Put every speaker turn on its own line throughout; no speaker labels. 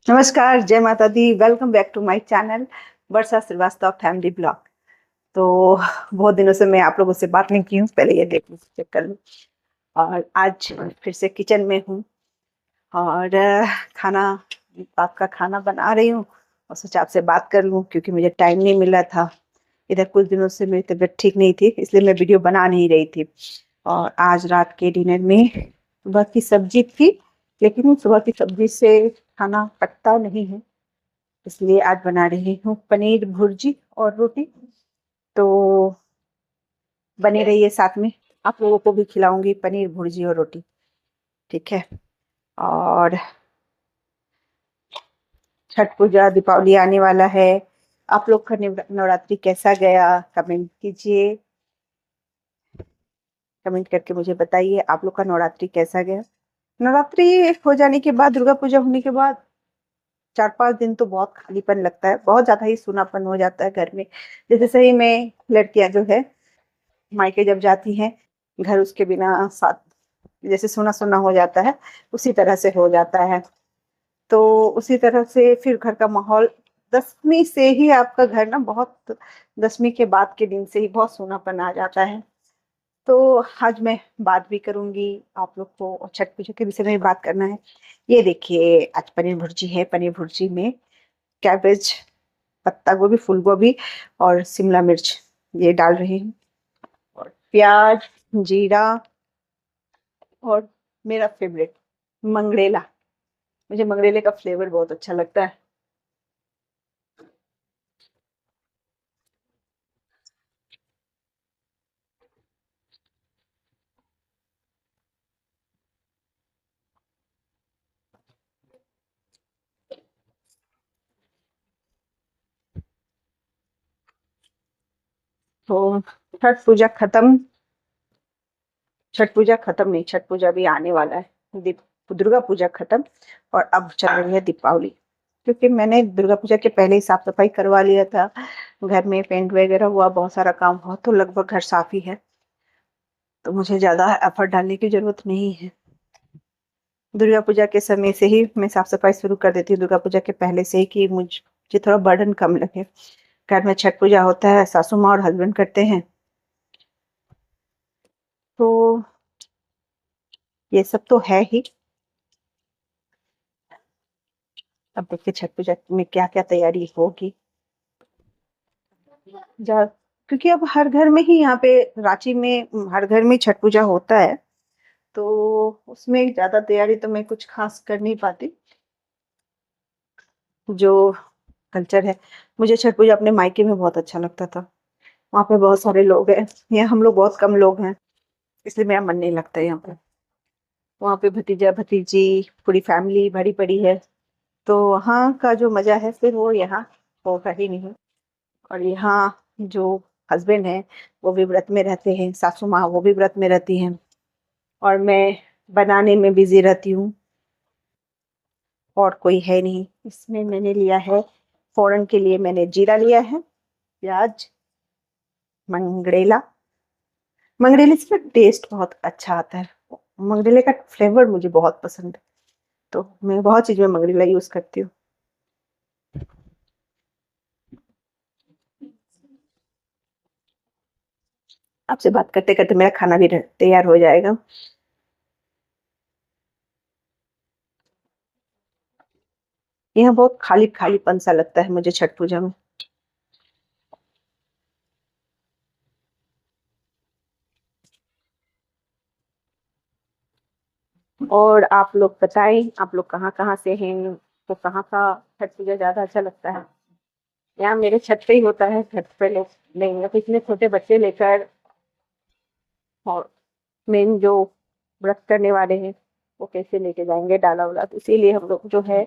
नमस्कार, जय माता दी। Welcome back to my channel Varsha Shrivastava family blog. तो बहुत दिनों से मैं आप लोगों से बात नहीं की हूँ। पहले ये देख लूँ, चेक कर लूँ। और आज फिर से किचन में हूँ और खाना रात का खाना बना रही हूँ और सोचा आपसे बात कर लूँ क्योंकि मुझे टाइम नहीं मिला था। इधर कुछ दिनों से मेरी तबीयत ठीक नहीं थी, इसलिए मैं वीडियो बना नहीं रही थी। और आज रात के डिनर में सुबह की सब्जी थी, लेकिन सुबह की सब्जी से खाना पकता नहीं है, इसलिए आज बना रही हूँ पनीर भुर्जी और रोटी। तो बने रहिए साथ में, आप लोगों को भी खिलाऊंगी पनीर भुर्जी और रोटी। ठीक है। और छठ पूजा दीपावली आने वाला है। आप लोग का नवरात्रि कैसा गया, कमेंट कीजिए। कमेंट करके मुझे बताइए आप लोग का नवरात्रि कैसा गया। नवरात्रि हो जाने के बाद, दुर्गा पूजा होने के बाद 4-5 दिन तो बहुत खालीपन लगता है, बहुत ज्यादा ही सूनापन हो जाता है घर में। जैसे सही में लड़कियां जो है मायके जब जाती हैं, घर उसके बिना साथ जैसे सुना सुना हो जाता है, उसी तरह से हो जाता है। तो उसी तरह से फिर घर का माहौल, दसवीं से ही आपका घर ना बहुत, दसवीं के बाद के दिन से ही बहुत सूनापन आ जाता है। तो आज मैं बात भी करूंगी आप लोग को, और छठ पूजा के विषय में भी बात करना है। ये देखिए, आज पनीर भुर्जी है। पनीर भुर्जी में कैबेज, पत्ता गोभी, फूल गोभी और शिमला मिर्च ये डाल रही हूँ, और प्याज, जीरा, और मेरा फेवरेट मंगरेला। मुझे मंगरेले का फ्लेवर बहुत अच्छा लगता है। तो छठ पूजा खत्म, छठ पूजा खत्म नहीं, छठ पूजा भी आने वाला है। दुर्गा पूजा खत्म और अब चल रही है दीपावली। क्योंकि मैंने दुर्गा पूजा के पहले ही साफ सफाई करवा लिया था, घर में पेंट वगैरह हुआ, बहुत सारा काम हुआ, तो लगभग घर साफ ही है। तो मुझे ज्यादा एफर्ट डालने की जरूरत नहीं है। दुर्गा पूजा के समय से ही मैं साफ सफाई शुरू कर देती हूँ, दुर्गा पूजा के पहले से ही, कि मुझे थोड़ा बर्डन कम लगे। घर में छठ पूजा होता है, सासू माँ और हस्बैंड करते हैं। तो ये सब तो है ही। अब देखिए छठ पूजा में क्या क्या तैयारी होगी। जा क्योंकि अब हर घर में ही, यहाँ पे रांची में हर घर में छठ पूजा होता है, तो उसमें ज्यादा तैयारी तो मैं कुछ खास कर नहीं पाती। जो कल्चर है, मुझे छठ पूजा अपने मायके में बहुत अच्छा लगता था। वहाँ पे बहुत सारे लोग हैं, यहाँ हम लोग बहुत कम लोग हैं, इसलिए मेरा मन नहीं लगता यहाँ पे। वहाँ पे भतीजा भतीजी पूरी फैमिली भरी पड़ी है, तो वहाँ का जो मजा है फिर वो यहाँ होगा ही नहीं। और यहाँ जो हस्बैंड है वो भी व्रत में रहते हैं, सासू माँ वो भी व्रत में रहती हैं, और मैं बनाने में बिजी रहती हूँ। और कोई है नहीं इसमें। मैंने लिया है फोरन के लिए, मैंने जीरा लिया है, प्याज, मंगरेला। मंगरेले से टेस्ट बहुत अच्छा आता है, मंगरेले का फ्लेवर मुझे बहुत पसंद है, तो मैं बहुत चीज में मंगरेला यूज करती हूँ। आपसे बात करते करते मेरा खाना भी तैयार हो जाएगा। यहाँ बहुत खाली खालीपन सा लगता है मुझे छठ पूजा में। और आप लोग बताएं, आप लोग कहाँ कहाँ से हैं, तो कहाँ का छठ पूजा ज्यादा अच्छा लगता है। यहाँ मेरे छत पे ही होता है, छत पे लोग नहीं, तो इतने छोटे बच्चे लेकर, और मेन जो व्रत करने वाले हैं वो कैसे लेके जाएंगे डाला वाला, तो इसीलिए हम लोग जो है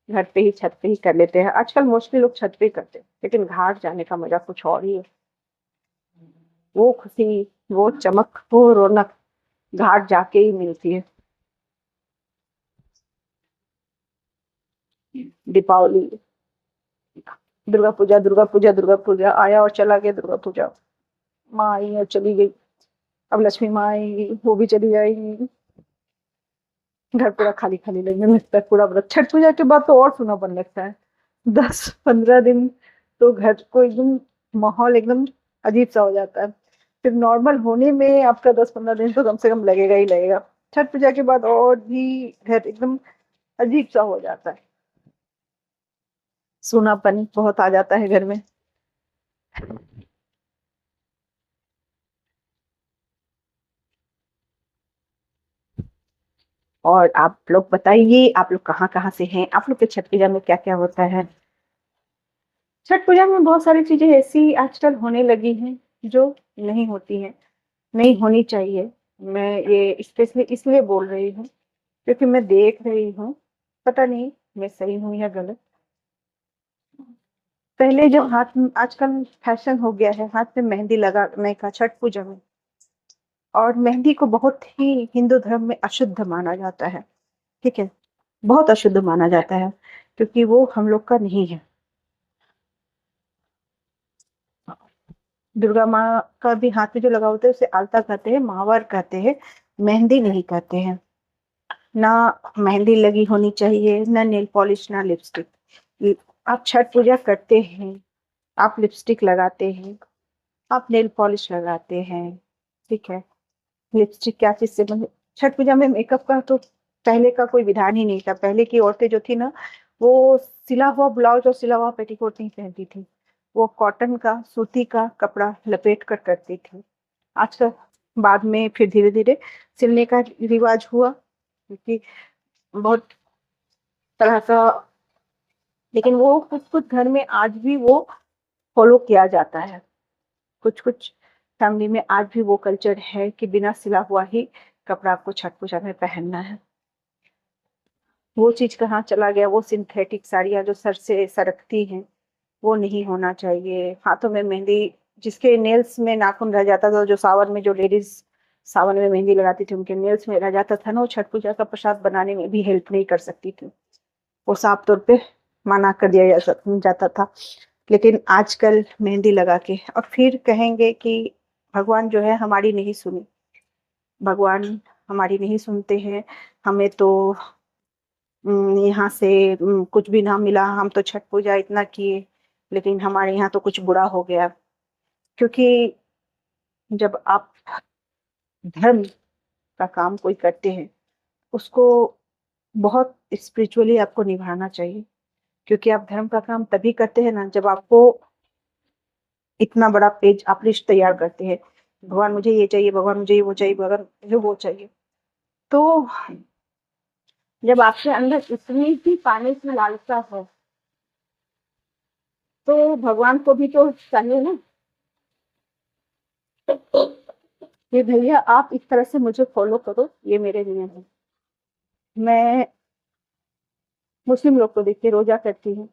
घर पे ही, छत पे ही कर लेते हैं। आजकल मोस्टली लोग छत पे ही करते हैं, लेकिन घाट जाने का मजा कुछ और ही है। वो खुशी, वो चमक, वो रौनक घाट जाके ही मिलती है। दीपावली, दुर्गा पूजा, दुर्गा पूजा, दुर्गा पूजा आया और चला गया। दुर्गा पूजा माँ आई और चली गई, अब लक्ष्मी माँ आएंगी, वो भी चली जाएंगी। घर पूरा खाली खाली लगने लगता है पूरा व्रत। छठ पूजा के बाद तो और सूनापन लगता है। 10-15 दिन तो घर को एकदम माहौल एकदम अजीब सा हो जाता है। फिर नॉर्मल होने में आपका 10-15 दिन तो कम से कम लगेगा ही लगेगा। छठ पूजा के बाद और भी घर एकदम अजीब सा हो जाता है, सूनापन बहुत आ जाता है घर में। और आप लोग बताइए, आप लोग कहाँ कहाँ से हैं, आप लोग के छठ पूजा में क्या क्या होता है? छठ पूजा में बहुत सारी चीजें ऐसी आजकल होने लगी हैं जो नहीं होती हैं, नहीं होनी चाहिए। मैं ये स्पेशली इसलिए बोल रही हूँ क्योंकि मैं देख रही हूँ, पता नहीं मैं सही हूँ या गलत। पहले जब आजकल फैशन हो गया है हाथ में मेहंदी लगाने का छठ पूजा में, और मेहंदी को बहुत ही हिंदू धर्म में अशुद्ध माना जाता है। ठीक है, बहुत अशुद्ध माना जाता है क्योंकि वो हम लोग का नहीं है। दुर्गा माँ का भी हाथ में जो लगा होता है उसे आलता कहते हैं, महावर कहते हैं, मेहंदी नहीं कहते हैं। ना मेहंदी लगी होनी चाहिए, ना नेल पॉलिश, ना लिपस्टिक। आप छठ पूजा करते हैं, आप लिपस्टिक लगाते हैं, आप नेल पॉलिश लगाते हैं, ठीक है। लिपस्टिक क्या चीज से बने? छठ पूजा में मेकअप का तो पहले का कोई विधान ही नहीं था। पहले की औरतें जो थी ना, वो सिला हुआ ब्लाउज और सिला हुआ पेटीकोट नहीं पहनती थी, वो कॉटन का सूती का कपड़ा लपेट कर करती थी। आजकल बाद में फिर धीरे धीरे सिलने का रिवाज हुआ क्योंकि बहुत तरह का, लेकिन वो कुछ कुछ घर में आज भी वो फॉलो किया जाता है। कुछ कुछ फैमिली में आज भी वो कल्चर है कि बिना सिला हुआ ही कपड़ा आपको छठ पूजा में पहनना है। वो चीज कहाँ चला गया? वो सिंथेटिक साड़ियाँ जो सर से सरकती हैं, वो नहीं होना चाहिए। हाथों में मेहंदी, जिसके नेल्स में नाखून रह जाता था, जो सावन में जो लेडीज सावन में मेहंदी लगाती थी उनके नेल्स में रह जाता था ना, वो छठ पूजा का प्रसाद बनाने में भी हेल्प नहीं कर सकती थी, वो साफ तौर पे मना कर दिया जाता था। लेकिन आजकल मेहंदी लगा के और फिर कहेंगे कि भगवान जो है हमारी नहीं सुनी, भगवान हमारी नहीं सुनते हैं। हमें तो यहाँ से कुछ भी ना मिला, हम तो छठ पूजा इतना किए लेकिन हमारे यहाँ तो कुछ बुरा हो गया। क्योंकि जब आप धर्म का काम कोई करते हैं, उसको बहुत स्पिरिचुअली आपको निभाना चाहिए। क्योंकि आप धर्म का काम तभी करते हैं ना जब आपको इतना बड़ा पेज आप लिस्ट तैयार करते हैं, भगवान मुझे ये चाहिए, भगवान मुझे ये वो चाहिए, भगवान मुझे वो चाहिए। तो जब आपके अंदर इतनी ही पाने की लालसा है तो भगवान को भी तो चाहिए ना कि भैया आप इस तरह से मुझे फॉलो करो, ये मेरे नियम है। मैं मुस्लिम लोग को देखिए रोजा करती हूँ,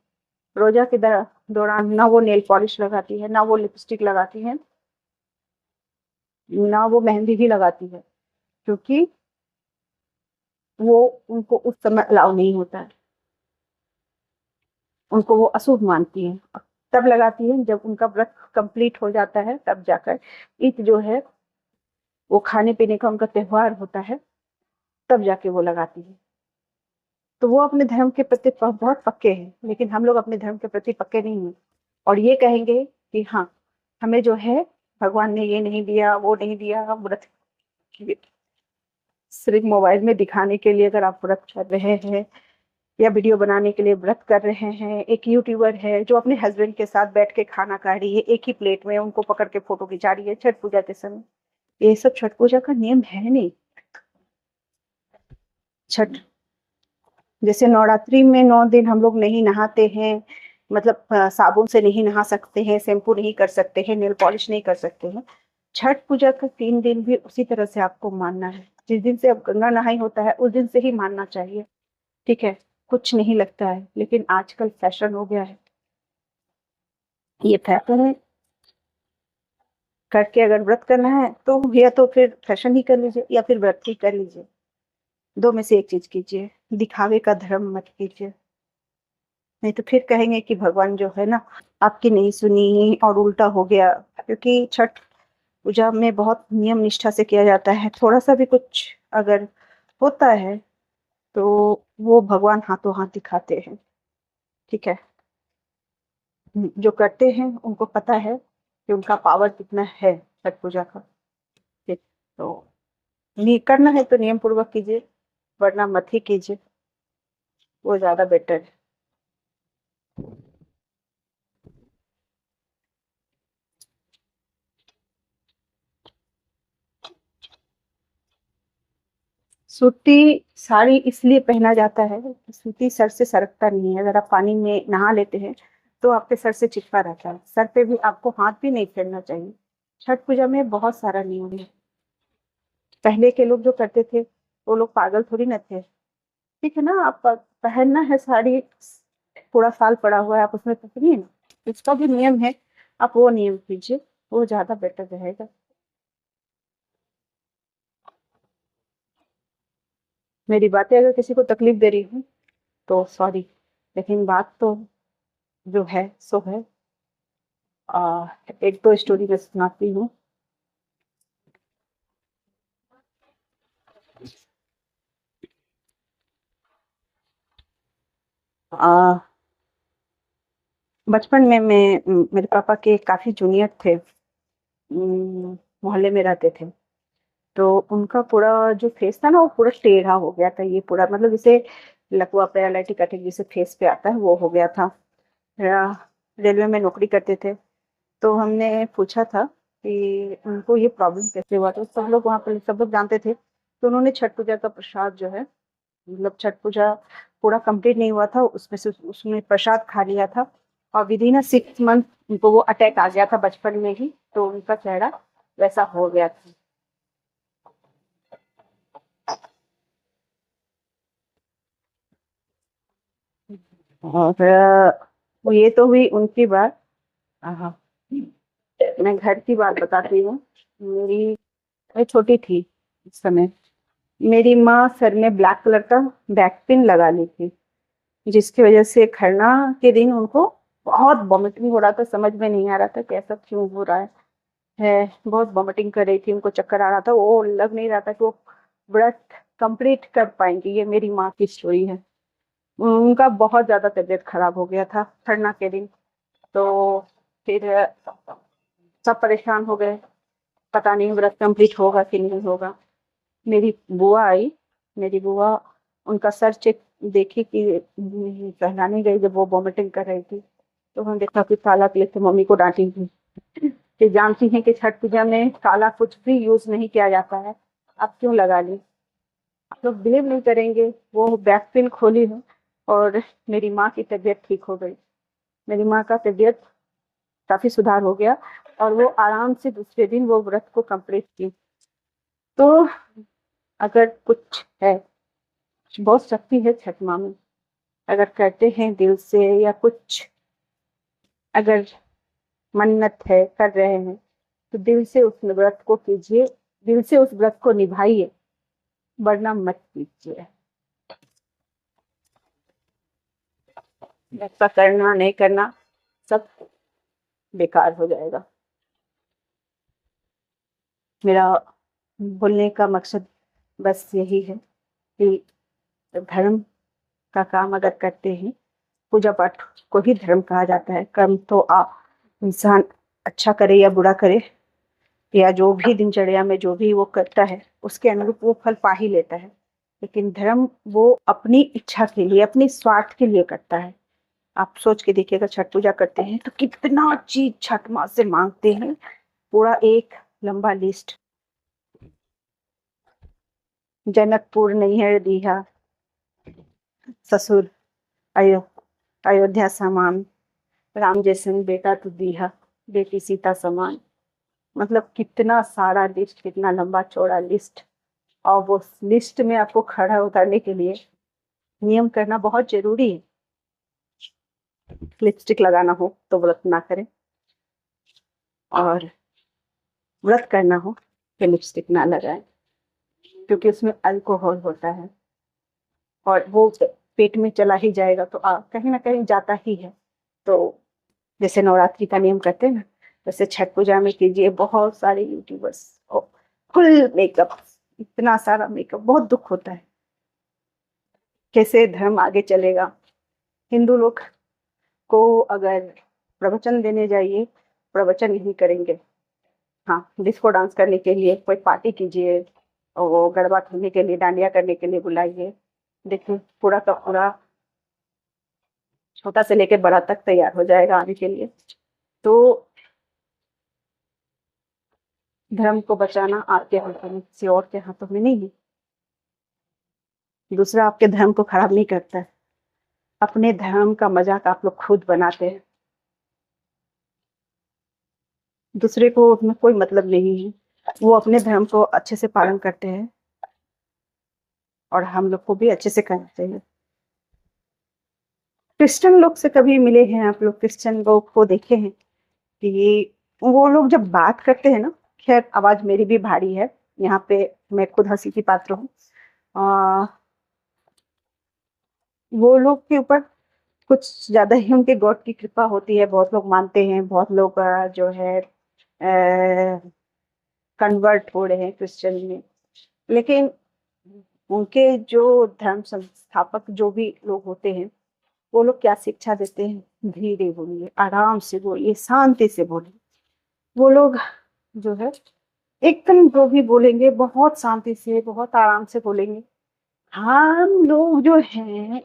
रोजा के दौरान ना वो नेल पॉलिश लगाती है, ना वो लिपस्टिक लगाती है, ना वो मेहंदी भी लगाती है, क्योंकि वो उनको उस समय अलाउ नहीं होता है, उनको वो अशुभ मानती है। तब लगाती है जब उनका व्रत कंप्लीट हो जाता है, तब जाकर ईद जो है वो खाने पीने का उनका त्योहार होता है, तब जाके वो लगाती है। तो वो अपने धर्म के प्रति बहुत पक्के हैं, लेकिन हम लोग अपने धर्म के प्रति पक्के नहीं हैं। और ये कहेंगे कि हाँ, हमें जो है भगवान ने ये नहीं दिया, वो नहीं दिया। हम व्रत सिर्फ मोबाइल में दिखाने के लिए अगर आप व्रत कर रहे हैं या वीडियो बनाने के लिए व्रत कर रहे हैं, एक यूट्यूबर है जो अपने हस्बैंड के साथ बैठ के खाना खा रही है एक ही प्लेट में, उनको पकड़ के फोटो खिंचा रही है छठ पूजा के समय, ये सब छठ पूजा का नियम है नहीं। छठ जैसे नवरात्रि में 9 दिन हम लोग नहीं नहाते हैं, मतलब साबुन से नहीं नहा सकते हैं, शैम्पू नहीं कर सकते हैं, नेल पॉलिश नहीं कर सकते हैं। छठ पूजा का 3 दिन भी उसी तरह से आपको मानना है। जिस दिन से अब गंगा नहाई होता है उस दिन से ही मानना चाहिए, ठीक है। कुछ नहीं लगता है, लेकिन आजकल फैशन हो गया है, ये फैशन है। करके अगर व्रत करना है तो या तो फिर फैशन ही कर लीजिए या फिर व्रत ही कर लीजिए, दो में से एक चीज कीजिए। दिखावे का धर्म मत कीजिए, नहीं तो फिर कहेंगे कि भगवान जो है ना आपकी नहीं सुनी और उल्टा हो गया। क्योंकि छठ पूजा में बहुत नियम निष्ठा से किया जाता है, थोड़ा सा भी कुछ अगर होता है तो वो भगवान हाथों हाथ दिखाते हैं। ठीक है। जो करते हैं उनको पता है कि उनका पावर कितना है छठ पूजा का। ठीक। तो करना है तो नियम पूर्वक कीजिए, वरना मत ही कीजिए, वो ज्यादा बेटर है। सूती साड़ी इसलिए पहना जाता है कि सूती सर से सरकता नहीं है। अगर आप पानी में नहा लेते हैं तो आपके सर से चिपका रहता है। सर पे भी आपको हाथ भी नहीं फेरना चाहिए। छठ पूजा में बहुत सारा नियम है। पहले के लोग जो करते थे वो लोग पागल थोड़ी न थे। ठीक है ना, आप पहनना है साड़ी, पूरा साल पड़ा हुआ है, आप उसमें पहनिए ना। इसका भी नियम है, आप वो नियम कीजिए, वो ज्यादा बेटर रहेगा। मेरी बातें अगर किसी को तकलीफ दे रही हूँ तो सॉरी, लेकिन बात तो जो है सो है। एक दो स्टोरी मैं सुनाती हूँ। आ, बचपन में मेरे पापा के काफी जूनियर थे। मोहल्ले में रहते थे। तो उनका पूरा जो फेस था ना वो पूरा टेढ़ा हो गया था। ये पूरा मतलब जैसे लकवा पैरालिटिक अटैक जैसे फेस पे आता है वो हो गया था। रेलवे में नौकरी करते थे। तो हमने पूछा था कि उनको ये प्रॉब्लम कैसे हुआ। तो सब लोग वहाँ पर सब लोग जानते थे। तो उन्होंने छठ पूजा का प्रसाद जो है, मतलब छठ पूजा पूरा कंप्लीट नहीं हुआ था उसमें से उसने प्रसाद खा लिया था। और विद इन 6 मंथ उनको वो अटैक आ गया था बचपन में ही। तो उनका चेहरा वैसा हो गया था। और वो ये तो हुई उनकी बात। हाँ, मैं घर की बात बताती हूँ। मेरी मैं छोटी थी उस समय। मेरी माँ सर में ब्लैक कलर का बैक पिन लगा ली थी, जिसकी वजह से खरना के दिन उनको बहुत वॉमिटिंग हो रहा था। समझ में नहीं आ रहा था कि ऐसा क्यों हो रहा है। बहुत वॉमिटिंग कर रही थी, उनको चक्कर आ रहा था। वो लग नहीं रहा था कि वो व्रत कंप्लीट कर पाएंगी। ये मेरी माँ की स्टोरी है। उनका बहुत ज्यादा तबीयत खराब हो गया था खरना के दिन। तो फिर सब परेशान हो गए, पता नहीं व्रत कंप्लीट होगा कि नहीं होगा। मेरी बुआ आई। मेरी बुआ उनका सर चेक देखी कि पहनाने गई जब वो वॉमिटिंग कर रही थी। तो हम देखा कि काला तिलक, तो मम्मी को डांटी थी कि जानती हैं कि छठ पूजा में काला कुछ भी यूज नहीं किया जाता है, आप क्यों लगा ली। आप लोग बिलीव नहीं करेंगे, वो बैक पिन खोली है और मेरी माँ की तबीयत ठीक हो गई। मेरी माँ का तबीयत काफी सुधार हो गया और वो आराम से दूसरे दिन वो व्रत को कंप्लीट की। तो अगर कुछ है, बहुत शक्ति है छठ माँ में। अगर करते हैं दिल से या कुछ, अगर मन्नत है कर रहे हैं तो दिल से उस व्रत को कीजिए, दिल से उस व्रत को निभाइए, वरना मत कीजिए। ऐसा करना नहीं करना सब बेकार हो जाएगा। मेरा बोलने का मकसद बस यही है कि धर्म का काम अगर करते हैं, पूजा पाठ को ही धर्म कहा जाता है। कर्म तो इंसान अच्छा करे या बुरा करे, या जो भी दिनचर्या में जो भी वो करता है उसके अनुरूप वो फल पा ही लेता है। लेकिन धर्म वो अपनी इच्छा के लिए, अपनी स्वार्थ के लिए करता है। आप सोच के देखिएगा, छठ पूजा करते हैं तो कितना चीज छठ माँ से मांगते हैं, पूरा एक लंबा लिस्ट। जनकपुर नैहर दिया, ससुर अयो अयोध्या समान, राम जैसन बेटा तू दिया, बेटी सीता समान। मतलब कितना सारा लिस्ट, कितना लंबा चौड़ा लिस्ट। और वो लिस्ट में आपको खड़ा उतारने के लिए नियम करना बहुत जरूरी है। लिपस्टिक लगाना हो तो व्रत ना करें, और व्रत करना हो तो लिपस्टिक ना लगाएं, क्योंकि उसमें अल्कोहल होता है और वो पेट में चला ही जाएगा तो कहीं ना कहीं जाता ही है। तो जैसे नवरात्रि का नियम करते हैं ना, वैसे छठ पूजा में कीजिए। बहुत सारे यूट्यूबर्स फुल मेकअप, इतना सारा मेकअप, बहुत दुख होता है। कैसे धर्म आगे चलेगा। हिंदू लोग को अगर प्रवचन देने जाइए, प्रवचन नहीं करेंगे। हाँ, डिस्को डांस करने के लिए कोई पार्टी कीजिए और वो गरबा खेलने के लिए, डांडिया करने के लिए बुलाइए, देखिए पूरा का पूरा छोटा से लेके बड़ा तक तैयार हो जाएगा आने के लिए। तो धर्म को बचाना आपके हाथों में, किसी और के हाथों में नहीं है। दूसरा आपके धर्म को खराब नहीं करता है, अपने धर्म का मजाक आप लोग खुद बनाते हैं। दूसरे को उसमें कोई मतलब नहीं है, वो अपने धर्म को अच्छे से पालन करते हैं और हम लोग को भी अच्छे से करना चाहिए। क्रिश्चियन लोग से कभी मिले हैं आप लोग? क्रिश्चियन लोग को देखे हैं कि वो लोग जब बात करते हैं ना, खैर आवाज मेरी भी भारी है यहाँ पे, मैं खुद हंसी की पात्र हूँ। वो लोग के ऊपर कुछ ज्यादा ही उनके गॉड की कृपा होती है, बहुत लोग मानते हैं, बहुत लोग जो है कन्वर्ट हो रहे हैं क्रिश्चियन में। लेकिन उनके जो धर्म संस्थापक जो भी लोग होते हैं, वो लोग क्या शिक्षा देते हैं? धीरे बोलिए, आराम से बोलिए, शांति से बोलिए। वो लोग जो है एकदम जो भी बोलेंगे बहुत शांति से, बहुत आराम से बोलेंगे। हम लोग जो हैं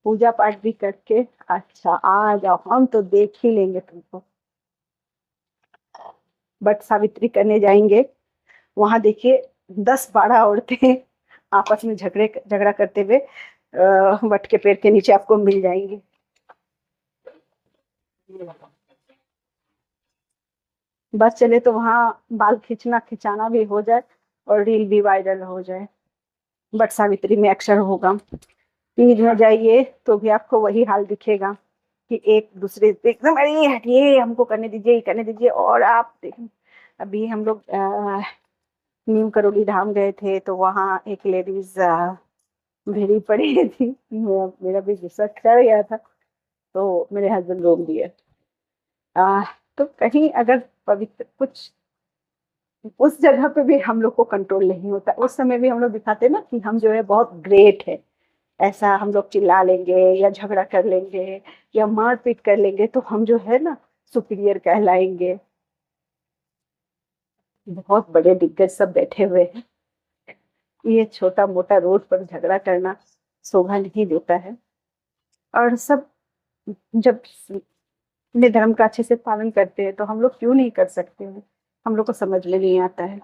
पूजा पाठ भी करके, अच्छा आ जाओ हम तो देख ही लेंगे तुमको, बट सावित्री करने जाएंगे, वहां देखिए 10-12 औरतें आपस में झगड़ा करते हुए वट के पेड़ के नीचे आपको मिल जाएंगी। बस चले तो वहां बाल खिंचाना भी हो जाए और रील भी वायरल हो जाए, बट सावित्री में अक्सर होगा। तीज में जाइए तो भी आपको वही हाल दिखेगा कि एक दूसरे पे एकदम, अरे हटिए, हमको करने दीजिए, ये करने दीजिए। और आप देखें, अभी हम लोग न्यू करोली धाम गए थे तो वहाँ एक लेडीज भिड़ी पड़ी थी, मेरा भी गुस्सा चढ़ गया था, तो मेरे हस्बैंड रोक दिए। आ, तो कहीं अगर पवित्र कुछ उस जगह पे भी हम लोग को कंट्रोल नहीं होता, उस समय भी हम लोग दिखाते ना कि हम जो है बहुत ग्रेट है, ऐसा हम लोग चिल्ला लेंगे या झगड़ा कर लेंगे या मारपीट कर लेंगे तो हम जो है ना सुपीरियर कहलाएंगे। बहुत बड़े दिग्गज सब बैठे हुए हैं, ये छोटा मोटा रोड पर झगड़ा करना शोभा नहीं देता है। और सब जब अपने धर्म का अच्छे से पालन करते हैं तो हम लोग क्यों नहीं कर सकते हैं? हम लोग को समझ में नहीं आता है।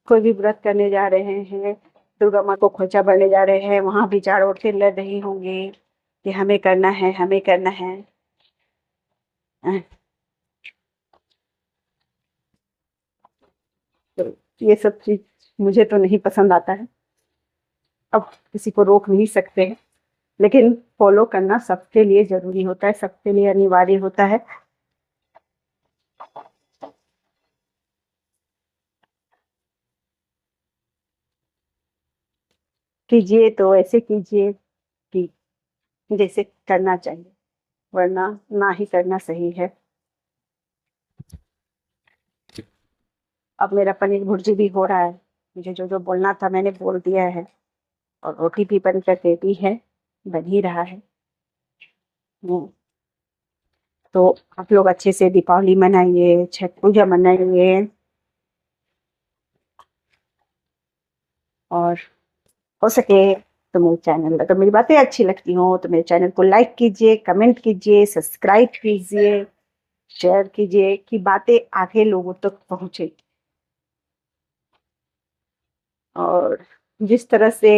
कोई भी व्रत करने जा रहे हैं, दुर्गा माँ को खोचा भरने जा रहे हैं, वहां भी 4 औरतें लड़ रही होंगी कि हमें करना है, हमें करना है। तो ये सब चीज मुझे तो नहीं पसंद आता है। अब किसी को रोक नहीं सकते हैं, लेकिन फॉलो करना सबके लिए जरूरी होता है, सबके लिए अनिवार्य होता है। कीजिए तो ऐसे कीजिए कि जैसे करना चाहिए, वरना ना ही करना सही है। अब मेरा पनीर भुर्जी भी हो रहा है, मुझे जो जो बोलना था मैंने बोल दिया है, और रोटी भी बन कर रेडी है, बन ही रहा है। तो आप लोग अच्छे से दीपावली मनाइए, छठ पूजा मनाइए, और हो सके तो मेरे चैनल, अगर मेरी बातें अच्छी लगती हो तो मेरे चैनल को लाइक कीजिए, कमेंट कीजिए, सब्सक्राइब कीजिए, शेयर कीजिए कि बातें आगे लोगों तक पहुंचे। और जिस तरह से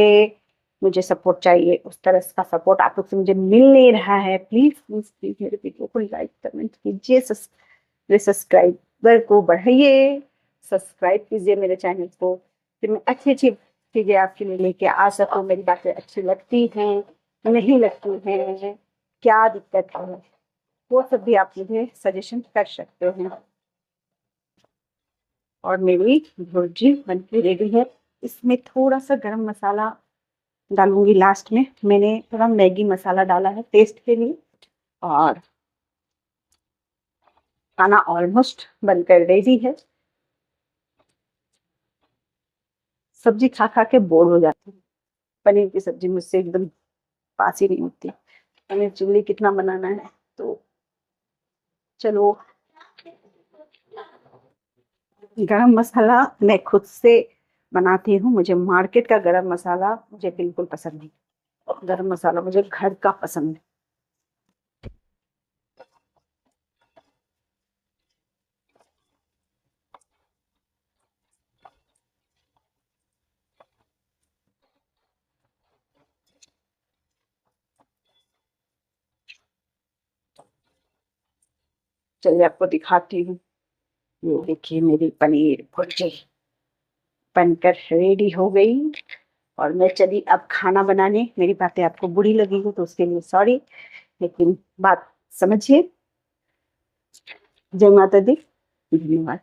मुझे सपोर्ट चाहिए उस तरह का सपोर्ट आप लोग से मुझे मिल नहीं रहा है, प्लीज प्लीज प्लीज मेरे वीडियो को लाइक कमेंट कीजिए, मेरे सब्सक्राइबर को बढ़ाइए, सब्सक्राइब कीजिए मेरे चैनल को, फिर मैं अच्छी अच्छी चीजें आपके लिए लेके आ सकूं। मेरी बातें अच्छी लगती हैं, नहीं लगती हैं, क्या दिक्कत है, वो सब भी आप मुझे सजेशन कर सकते हैं। और मेरी भुर्जी बनके रेडी है। इसमें थोड़ा सा गरम मसाला डालूंगी लास्ट में, मैंने थोड़ा मैगी मसाला डाला है टेस्ट के लिए। और खाना ऑलमोस्ट बनकर रेडी है। सब्जी खा खा के बोर हो जाती हूँ, पनीर की सब्जी मुझसे एकदम पास ही नहीं होती। पनीर चिल्ली कितना बनाना है, तो चलो। गरम मसाला मैं खुद से बनाती हूँ, मुझे मार्केट का गरम मसाला मुझे बिल्कुल पसंद नहीं। गरम मसाला मुझे घर का पसंद है। चलिए आपको दिखाती हूँ। ये देखिए मेरी पनीर भुर्जी बनकर रेडी हो गई। और मैं चली अब खाना बनाने। मेरी बातें आपको बुरी लगी हो तो उसके लिए सॉरी, लेकिन बात समझिए। जय माता दी। धन्यवाद।